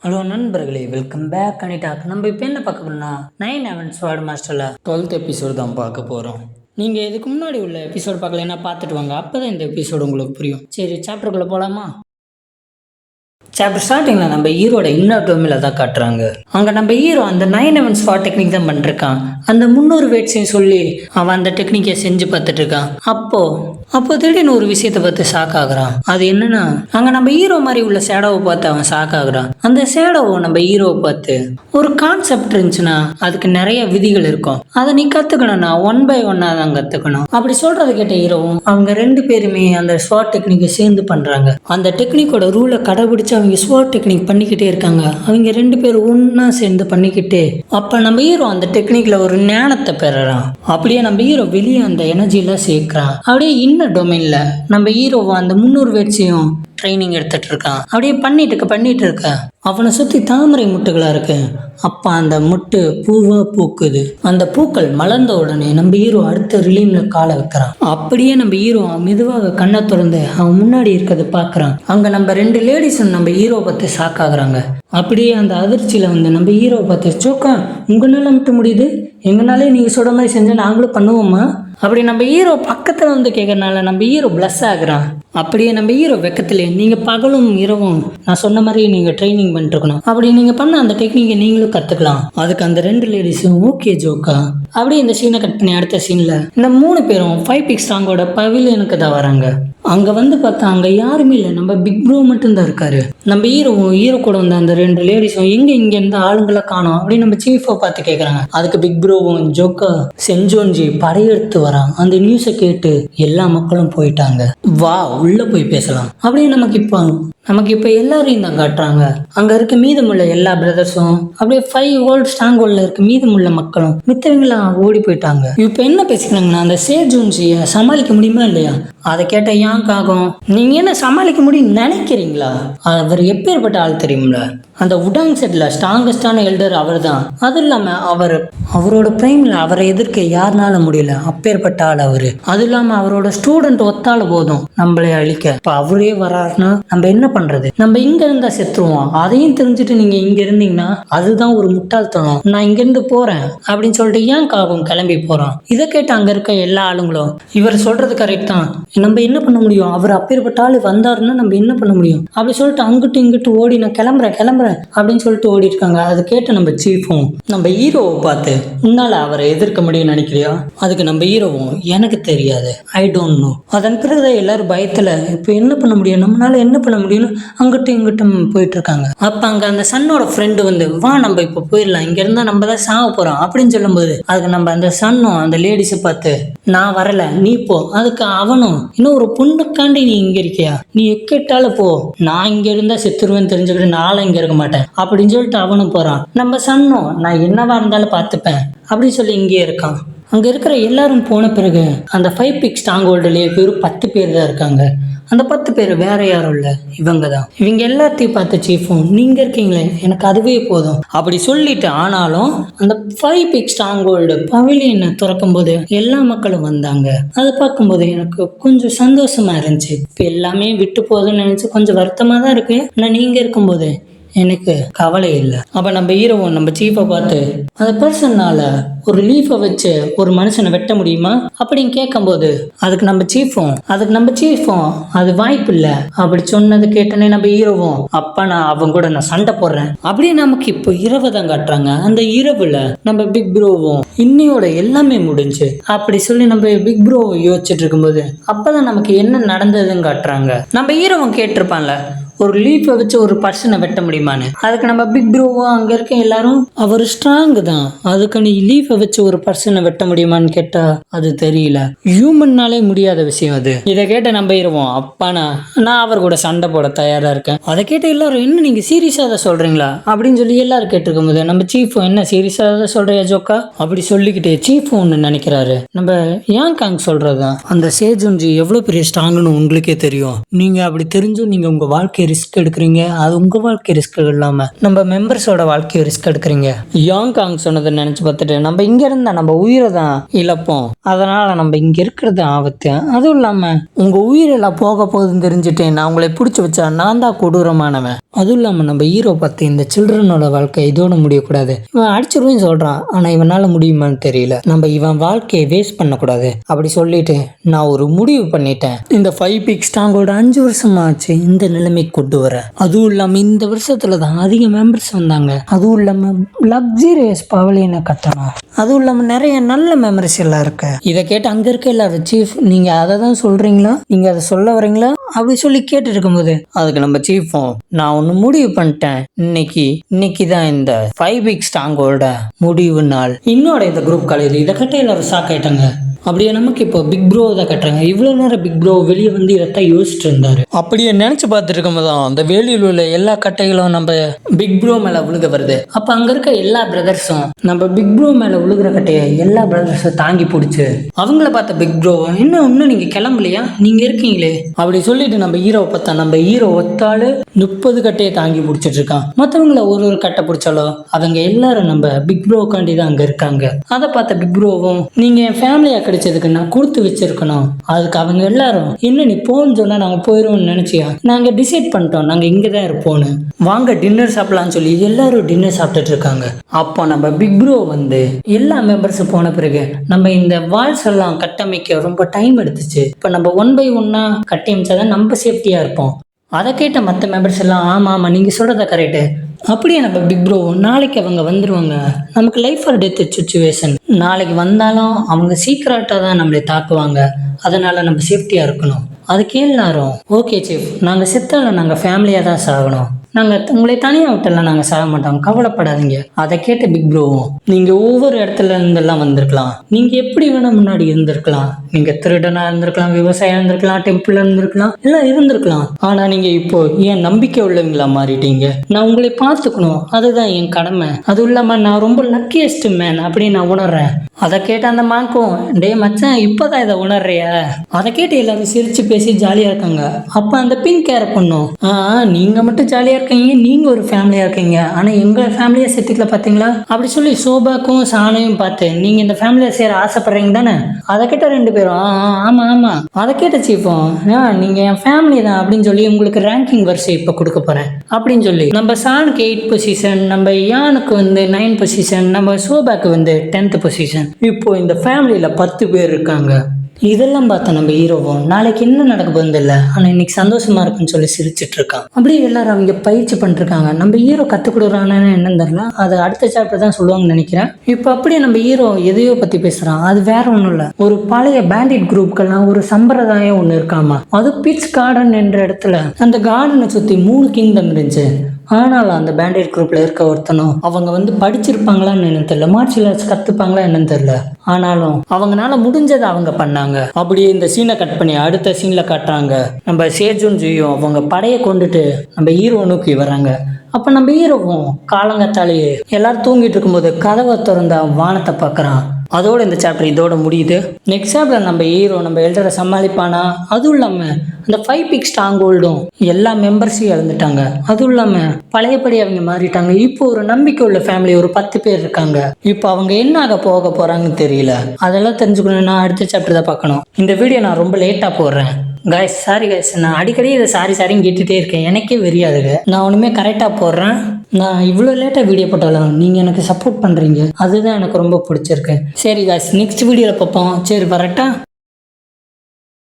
Hello நண்பர்களே, welcome back அனிடாக். நம்ம இப்போ என்ன பார்க்க போறோம்னா 9 11 ஸ்வாட் மாஸ்டரில் 12th எபிசோடு தான் பார்க்க போகிறோம். நீங்கள் இதுக்கு முன்னாடி உள்ள எபிசோடு பார்க்கலன்னா பார்த்துட்டு வாங்க, அப்போ தான் இந்த எபிசோடு உங்களுக்கு புரியும். சரி, சாப்டருக்குள்ளே போகலாமா? சாப்டர் ஸ்டார்டிங்கில் நம்ம ஹீரோட இன்னர் டோமில் தான் காட்டுறாங்க. அங்கே நம்ம ஹீரோ அந்த 9 11 ஸ்வாட் டெக்னிக் தான் பண்ணிருக்கான். அந்த 300 வேட்ஸையும் சொல்லி அவன் அந்த டெக்னிக்கை செஞ்சு பார்த்துட்டு இருக்கான். அப்போ திடீர்னு ஒரு விஷயத்தை பார்த்து ஷாக் ஆகுறான். அது என்னன்னா, அங்கே நம்ம ஹீரோ மாதிரி உள்ள ஷேடோவை பார்த்து அவன் ஷாக் ஆகுறான். அந்த ஷேடோவை நம்ம ஹீரோவை பார்த்து ஒரு கான்செப்ட் இருந்துச்சுன்னா அதுக்கு நிறைய விதிகள் இருக்கும், அதை நீ கற்றுக்கணும்னா 1 by 1 தான் கற்றுக்கணும். அப்படி சொல்றது கேட்ட ஹீரோவும் அவங்க 2 பேருமே அந்த ஸ்வாட் டெக்னிக்கை சேர்ந்து பண்ணுறாங்க. அந்த டெக்னிக்கோட ரூலை கடைபிடிச்சு அவங்க ஸ்வாட் டெக்னிக் பண்ணிக்கிட்டே இருக்காங்க. அவங்க 2 பேரும் ஒன்னா சேர்ந்து பண்ணிக்கிட்டு அப்ப நம்ம ஹீரோ அந்த டெக்னிக்ல ஒரு ஞானத்தை பெறறான். அப்படியே நம்ம ஹீரோ வெளியே அந்த எனர்ஜில சேர்க்கிறான். அப்படியே இன்னர் டொமைன்ல நம்ம ஹீரோவை அந்த 300 வேட்ஸையும் ட்ரைனிங் எடுத்துட்டு இருக்கான். அப்படியே பண்ணிட்டு இருக்க அவனை சுத்தி தாமரை முட்டுகளா இருக்கு. அப்ப அந்த முட்டு பூவா பூக்குது. அந்த பூக்கள் மலர்ந்த உடனே நம்ம ஹீரோ அடுத்த ரிலீம்ல காலை வைக்கிறான். அப்படியே நம்ம ஹீரோ மெதுவாக கண்ணை திறந்து அவன் முன்னாடி இருக்கிறத பாக்குறான். அங்க நம்ம 2 லேடிஸும் நம்ம ஹீரோ பார்த்து ஷாக் ஆகுறாங்க. அப்படியே அந்த அதிர்ச்சியில வந்து நம்ம ஹீரோ பார்த்து, சோக்கா உங்களால மட்டும் முடியுது, எங்கனாலே நீங்க சொல்ற மாதிரி செஞ்சா நாங்களும் பண்ணுவோமா? அப்படி நம்ம ஹீரோ பக்கத்துல வந்து கேட்கறனால நம்ம ஹீரோ பிளஸ் ஆகுறான். அப்படியே நம்ம ஹீரோ வெக்கத்திலே, நீங்க பகலும் இரவும் நான் சொன்ன மாதிரி நீங்க ட்ரைனிங் பண்ணிட்டு இருக்கணும், அப்படி நீங்க பண்ண அந்த டெக்னிக்கை நீங்களும் கத்துக்கலாம். அதுக்கு அந்த 2 லேடிஸும் ஓகே ஜோக்கா. அப்படியே இந்த சீனை கட் பண்ணி அடுத்த சீன்ல இந்த 3 பேரும் 5 பிக்ஸ் ஸ்ட்ராங்கோட பவிலியனுக்கு தான் வராங்க. அங்க வந்து பார்த்தா அங்க யாருமே இல்லை, நம்ம பிக் ப்ரோ மட்டும்தான் இருக்காரு. நம்ம ஹீரோ கூட வந்த அந்த 2 லேடிஸும் இங்க இருந்த ஆளுங்களை காணோம் அப்படின்னு நம்ம சீஃபை பார்த்து கேட்கறாங்க. அதுக்கு பிக் ப்ரோவும் ஜோக்கா செஞ்சோன்ஜி படையெடுத்து வரான். அந்த நியூஸை கேட்டு எல்லா மக்களும் போயிட்டாங்க. வா உள்ள போய் பேசலாம். அப்படியே நமக்கு இப்போ எல்லாரையும் தான் காட்டுறாங்க. அங்க இருக்க மீதமுள்ள எல்லா பிரதர்ஸும் அப்படியே 5 ஓல்டு ஸ்ட்ராங் ஹோல்ட்ல இருக்க மீதமுள்ள மக்களும் மித்தவங்களாம் ஓடி போயிட்டாங்க. இப்போ என்ன பேசிக்கிறாங்கன்னா, அந்த சேஜூன்ஜியை சமாளிக்க முடியுமா இல்லையா? அதை கேட்ட யாங்காகும், நீங்க என்ன சமாளிக்க முடியும் நினைக்கிறீங்களா? அவர் எப்பேற்பட்ட ஆள் தெரியுங்களா? அந்த உடாங் செட்ல ஸ்ட்ராங்கஸ்டான எல்டர் அவர் தான். அது இல்லாம அவரோட பிரைம்ல அவரை எதிர்க்க யாருனால முடியல, அப்பேற்பட்ட ஆள் அவரு. அது இல்லாம அவரோட ஸ்டூடெண்ட் ஒத்தால போதும் நம்மளை அழிக்க. இப்ப அவரே வராருன்னா நம்ம என்ன பண்றது? நம்ம இங்க இருந்தா செத்துருவோம். அதையும் தெரிஞ்சுட்டு நீங்க இங்க இருந்தீங்கன்னா அதுதான் ஒரு முட்டாள்தனம். நான் இங்க இருந்து போறேன் அப்படின்னு சொல்லிட்டு ஏன் காகும் கிளம்பி போறான். இதை கேட்டு அங்க இருக்க எல்லா ஆளுங்களும் இவர் சொல்றது கரெக்ட் தான், நம்ம என்ன பண்ண முடியும், அவர் அப்பேற்பட்ட ஆள் வந்தாருன்னா நம்ம என்ன பண்ண முடியும் அப்படி சொல்லிட்டு அங்கிட்டு இங்கிட்டு ஓடி நான் கிளம்புறேன் அப்படின்னு சொல்லிட்டு ஓடி இருக்காங்க. அது கேட்டு நம்ம சீஃபும் நம்ம ஹீரோவை பார்த்து, உன்னால அவரை எதிர்க்க முடியும்னு நினைக்கிறியா? அதுக்கு நம்ம ஹீரோவும், எனக்கு தெரியாது, ஐ டோன்ட் நோ. அதன் பிறகுதான் எல்லாரும் பயத்துல இப்ப என்ன பண்ண முடியும், நம்மளால என்ன பண்ண முடியும்னு அங்கிட்டும் இங்கிட்டும் போயிட்டு இருக்காங்க. அப்ப அங்க அந்த சன்னோட ஃப்ரெண்டு வந்து, வா நம்ம இப்ப போயிடலாம், இங்க இருந்தா நம்ம தான் சாக போறோம் அப்படின்னு சொல்லும் போது அதுக்கு நம்ம அந்த சன்னும் அந்த லேடிஸை பார்த்து, நான் வரல நீ போ. அதுக்கு அவனும், இன்னும் ஒரு பொண்ணுக்காண்டி நீ இங்க இருக்கியா, நீ எக்கேட்டாலும் போ, நான் இங்க இருந்தா செத்துருவேன்னு தெரிஞ்சுக்கிட்டு நானும் இங்க இருக்க மாட்டேன் அப்படின்னு சொல்லிட்டு அவனும் போறான். நம்ம சன்னும், நான் என்னவா இருந்தாலும் பார்த்துப்பேன் அப்படின்னு சொல்லி இங்கே இருக்கான். அங்க இருக்கிற எல்லாரும் போன பிறகு அந்த 5 பிக்ஸ் ஸ்ட்ராங் ஹோல்டுலயே வெறும் 10 பேர் தான் இருக்காங்க. அந்த 10 பேர் வேற யாரும் இல்ல, இவங்க தான். இவங்க எல்லாத்தையும் பார்த்த சீஃபும், நீங்க இருக்கீங்களே எனக்கு அதுவே போதும் அப்படி சொல்லிட்டு, ஆனாலும் அந்த 5 பிக்ஸ் ஸ்ட்ராங் ஹோல்டு பவிலியனை திறக்கும் போது எல்லா மக்களும் வந்தாங்க. அதை பார்க்கும்போது எனக்கு கொஞ்சம் சந்தோஷமா இருந்துச்சு. இப்ப எல்லாமே விட்டு போகுதுன்னு நினைச்சு கொஞ்சம் வருத்தமா தான் இருக்கு. ஆனா நீங்க இருக்கும்போது எனக்கு கவலை இல்லை. அப்ப நம்ம ஹீரோவும் நம்ம சீஃபை பார்த்து, அந்த பர்சனால ஒரு லீஃபை வச்சு ஒரு மனுஷனை வெட்ட முடியுமா அப்படின்னு கேட்கும்போது அதுக்கு நம்ம சீஃபும் அது வாய்ப்பு இல்லை அப்படி சொன்னது கேட்டனே நம்ம ஹீரோவும், அப்ப நான் கூட சண்டை போடுறேன் அப்படியே நமக்கு இப்போ இரவு தான் காட்டுறாங்க. அந்த இரவுல நம்ம பிக் ப்ரோவும் இன்னையோட எல்லாமே முடிஞ்சு அப்படி சொல்லி நம்ம பிக் ப்ரோ யோசிச்சுட்டு இருக்கும்போது அப்பதான் நமக்கு என்ன நடந்ததுன்னு காட்டுறாங்க. நம்ம ஹீரோவும் கேட்டிருப்பான்ல, ஒரு லீஃபை வச்சு ஒரு பர்சனை வெட்ட முடியுமான்னு. அதுக்கு நம்ம பிக் ப்ரோவும் அங்க இருக்க எல்லாரும், அவர் ஸ்ட்ராங் தான், அதுக்கு நீ லீஃபை வச்சு ஒரு பர்சனை வெட்ட முடியுமான்னு கேட்டா அது தெரியல, ஹியூமன்னாலே முடியாத விஷயம் அது. இதை கேட்ட நம்ம இருவோம், அப்பானா நான் அவர் கூட சண்டை போட தயாரா இருக்கேன். அதை கேட்ட எல்லாரும், என்ன நீங்க சீரியஸா அதை சொல்றீங்களா அப்படின்னு சொல்லி எல்லாரும் கேட்டிருக்கும் போது நம்ம சீஃபும், என்ன சீரியஸா அதை சொல்றியா ஜோக்கா அப்படி சொல்லிக்கிட்டே சீஃபும் ஒன்று நினைக்கிறாரு, நம்ம ஏன் காங் சொல்றதுதான் அந்த சேஜுன்ஜி எவ்வளவு பெரிய ஸ்ட்ராங்னு உங்களுக்கே தெரியும், நீங்க அப்படி தெரிஞ்சும் நீங்க உங்க வாழ்க்கையை ரிஸ்க் எடுக்கிறீங்க, அது உங்கள் வாழ்க்கை ரிஸ்க் இல்லாமல் நம்ம மெம்பர்ஸோட வாழ்க்கையை ரிஸ்க் எடுக்கிறீங்க. யாங்காங் சொன்னதை நினச்சி பார்த்துட்டு நம்ம இங்கே இருந்தால் நம்ம உயிரை தான் இழப்போம், அதனால் நம்ம இங்கே இருக்கிறது ஆபத்து. அதுவும் இல்லாமல் உங்கள் உயிரெல்லாம் போக போகுதுன்னு தெரிஞ்சுட்டு நான் உங்களை பிடிச்சி வச்சா நான் தான் கொடூரமானவன். அதுவும் இல்லாமல் நம்ம ஹீரோ பார்த்து இந்த சில்ட்ரனோட வாழ்க்கை இதோட முடியக்கூடாது, இவன் அடிச்சிருவேன்னு சொல்கிறான் ஆனால் இவனால் முடியுமான்னு தெரியல, நம்ம இவன் வாழ்க்கையை வேஸ்ட் பண்ணக்கூடாது அப்படி சொல்லிட்டு நான் ஒரு முடிவு பண்ணிட்டேன். இந்த 5 பீக் ஸ்ட்ராங்கோட 5 வருஷமாச்சு இந்த நிலைமைக்கு கொண்டு வர. அதுவும் இல்லாமல் இந்த வருஷத்துல தான் அதிக மெம்பர்ஸ் வந்தாங்க. அதுவும் இல்லாமல் லக்ஸரியஸ் பவலியனை கட்டணும். அதுவும் இல்லாமல் நிறைய நல்ல மெமரிஸ் எல்லாம் இருக்கு. இதை கேட்டு அங்கே இருக்க எல்லாரும் சீஃப் நீங்கள் அதை தான் சொல்கிறீங்களா, நீங்கள் அதை சொல்ல வரீங்களா அப்படி சொல்லி கேட்டு இருக்கும்போது அதுக்கு நம்ம சீஃபும் நான் ஒன்று முடிவு பண்ணிட்டேன், இன்னைக்கு தான் இந்த 5 பீக் ஸ்ட்ராங்கோட முடிவு நாள். இன்னோட இந்த குரூப் காலேஜ் இதை கட்ட எல்லாரும் ஷாக் ஆயிட்டாங்க. அப்படியே நமக்கு இப்போ பிக் ப்ரோ தான் கட்டுறாங்க. இவ்வளோ நேரம் பிக் ப்ரோ வெளியே வந்து இதைத்தான் யோசிச்சுட்டு இருந்தாரு. அப்படியே நினச்சி பார்த்துட்டு இருக்கும்போது தான் அந்த வேலியில் உள்ள எல்லா கட்டைகளும் நம்ம பிக் ப்ரோ மேலே விழுக வருது. அப்போ அங்கே இருக்க எல்லா பிரதர்ஸும் நம்ம பிக் ப்ரோ மேலே விழுகிற கட்டையை எல்லா பிரதர்ஸும் தாங்கி பிடிச்சி அவங்கள பார்த்த பிக் ப்ரோ இன்னும் நீங்கள் கிளம்பலையா, நீங்கள் இருக்கீங்களே அப்படி சொல்லிட்டு நம்ம ஹீரோவை பார்த்தா நம்ம ஹீரோ ஒத்தாள் 30 கட்டையை தாங்கி பிடிச்சிட்டு இருக்கான். மற்றவங்கள ஒரு கட்டை பிடிச்சாலோ அவங்க எல்லாரும் நம்ம பிக் ப்ரோக்காண்டி தான் அங்கே இருக்காங்க. அதை பார்த்த பிக் ப்ரோவும் நீங்கள் என் ஃபேமிலியாக கிடைச்சதுக்கு நான் கொடுத்து வச்சிருக்கணும், அதுக்கு அவங்க எல்லாரும் என்ன நீ போன்னு சொன்னா நாங்க போயிடுவோம்னு நினைச்சியா, நாங்க டிசைட் பண்ணிட்டோம் நாங்க இங்கதான் இருப்போம்னு, வாங்க டின்னர் சாப்பிடலாம்னு சொல்லி எல்லாரும் டின்னர் சாப்பிட்டுட்டு இருக்காங்க. அப்போ நம்ம பிக் ப்ரோ வந்து எல்லா மெம்பர்ஸும் போன பிறகு நம்ம இந்த வால்ஸ் எல்லாம் கட்டமைக்க ரொம்ப டைம் எடுத்துச்சு. இப்போ நம்ம 1 by 1 கட்டமைச்சாதான் நம்ம சேஃப்டியா இருப்போம். அதை கேட்ட மற்ற மெம்பர்ஸ் எல்லாம் ஆமாம் நீங்கள் சொல்கிறத கரெக்டு, அப்படியே நம்ம பிக் ப்ரோ நாளைக்கு அவங்க வந்துடுவாங்க, நமக்கு லைஃப் ஆர் டெத் சுச்சுவேஷன், நாளைக்கு வந்தாலும் அவங்க சீக்கிரட்டாக தான் நம்மளை தாக்குவாங்க, அதனால் நம்ம சேஃப்டியாக இருக்கணும். அதுக்கு எல்லாரும் ஓகே சீஃப், நாங்கள் செத்தாலும் நாங்கள் ஃபேமிலியாக தான் சாகணும், நாங்கள் உங்களை தனியாக விட்டெல்லாம் நாங்கள் சாக மாட்டோம், கவலைப்படாதீங்க. அதை கேட்ட பிக் ப்ரோவும் நீங்கள் ஒவ்வொரு இடத்துல இருந்தெல்லாம் வந்திருக்கலாம், நீங்கள் எப்படி வேணால் முன்னாடி இருந்திருக்கலாம், நீங்கள் திருடனாக இருந்திருக்கலாம், விவசாயம் இருந்திருக்கலாம், டெம்பிள் இருந்திருக்கலாம், எல்லாம் இருந்திருக்கலாம். ஆனால் நீங்கள் இப்போ ஏன் நம்பிக்கை உள்ளவங்களா மாறிட்டீங்க, நான் உங்களை பார்த்துக்கணும், அதுதான் என் கடமை, அதுவும் இல்லாமல் நான் ரொம்ப லக்கியஸ்ட் மேன் அப்படின்னு நான் உணர்றேன். அதை கேட்ட அந்த மாங்கும் டே மச்சான் இப்போதான் இதை உணர்றியா, அதை கேட்டு எல்லாரும் சிரிச்சு பேசி ஜாலியாக இருக்காங்க. அப்போ அந்த பிங்க் கேர் பண்ணும் நீங்கள் மட்டும் ஜாலியாக இருக்கீங்க, நீங்க ஒரு ஃபேமிலியா இருக்கீங்க, ஆனா எங்க ஃபேமிலியா செத்துக்கல பாத்தீங்களா அப்படி சொல்லி சோபாக்கும் சாணையும் பார்த்து நீங்க இந்த ஃபேமிலியா சேர ஆசைப்படுறீங்க தானே. அதை கேட்ட 2 பேரும் ஆமா ஆமா. அதை கேட்ட சீஃபும் நீங்க என் ஃபேமிலி தான் அப்படின்னு சொல்லி உங்களுக்கு ரேங்கிங் வரிசை இப்ப கொடுக்க போறேன் அப்படின்னு சொல்லி நம்ம சானுக்கு 8 பொசிஷன், நம்ம யானுக்கு வந்து 9 பொசிஷன், நம்ம சோபாக்கு வந்து 10th பொசிஷன். இப்போ இந்த ஃபேமிலியில 10 பேர் இருக்காங்க. இதெல்லாம் பார்த்தா நம்ம ஹீரோவும் நாளைக்கு என்ன நடக்க போகுது இல்லை, ஆனால் இன்னைக்கு சந்தோஷமா இருக்குன்னு சொல்லி சிரிச்சிட்டு இருக்கான். அப்படியே எல்லாரும் அவங்க பயிற்சி பண்ணிருக்காங்க. நம்ம ஹீரோ கற்றுக் கொடுக்குறான்னு என்னன்னு தெரியல, அது அடுத்த சாப்டர் தான் சொல்லுவாங்கன்னு நினைக்கிறேன். இப்போ அப்படியே நம்ம ஹீரோ எதையோ பற்றி பேசுகிறான். அது வேற ஒன்றும் இல்லை, ஒரு பழைய பேண்டிட் குரூப்கெல்லாம் ஒரு சம்பிரதாயம் ஒன்று இருக்காமா. அது பிட்ச் கார்டன் என்ற இடத்துல அந்த கார்டனை சுற்றி 3 கிங்டம் இருந்துச்சு. ஆனாலும் அந்த பேண்டேட் குரூப்ல இருக்க ஒருத்தனும் அவங்க வந்து படிச்சிருப்பாங்களான்னு என்னன்னு தெரியல, மார்ஷியல் ஆர்ட்ஸ் கற்றுப்பாங்களா என்னன்னு தெரியல, ஆனாலும் அவங்களால முடிஞ்சதை அவங்க பண்ணாங்க. அப்படியே இந்த சீனை கட் பண்ணி அடுத்த சீன்ல காட்டுறாங்க. நம்ம சேஜுன் ஜியும் அவங்க படையை கொண்டுட்டு நம்ம ஹீரோ நோக்கி வராங்க. அப்போ நம்ம ஹீரோவும் காலங்கத்தாலேயே எல்லாரும் தூங்கிட்டு இருக்கும்போது கதவை திறந்த வானத்தை பார்க்குறான். அதோட இந்த சாப்டர் இதோட முடியுது. நெக்ஸ்ட் சாப்டர் நம்ம ஹீரோ நம்ம எல்டரை சமாளிப்பானா, அதுவும் இல்லாமல் அந்த 5 பீக் ஸ்ட்ராங்கோல்டும் எல்லா மெம்பர்ஸையும் இழந்துட்டாங்க, அதுவும் இல்லாமல் பழையபடி அவங்க மாறிட்டாங்க. இப்போ ஒரு நம்பிக்கை உள்ள ஃபேமிலி ஒரு 10 பேர் இருக்காங்க. இப்போ அவங்க என்ன ஆக போக போகிறாங்கன்னு தெரியல. அதெல்லாம் தெரிஞ்சுக்கணும்னா அடுத்த சாப்டர் தான் பார்க்கணும். இந்த வீடியோ நான் ரொம்ப லேட்டாக போடுறேன் கைஸ், சாரி கைஸ், நான் அடிக்கடி இதை சாரின்னு கேட்டுகிட்டே இருக்கேன், எனக்கே வெறியாதுங்க. நான் ஒன்றுமே கரெக்டாக போடுறேன். நான் இவ்வளோ லேட்டாக வீடியோ போட்டாலும் நீங்கள் எனக்கு சப்போர்ட் பண்ணுறீங்க, அதுதான் எனக்கு ரொம்ப பிடிச்சிருக்கு. சரி கைஸ், நெக்ஸ்ட் வீடியோவில் பார்ப்போம். சரி வரட்டா.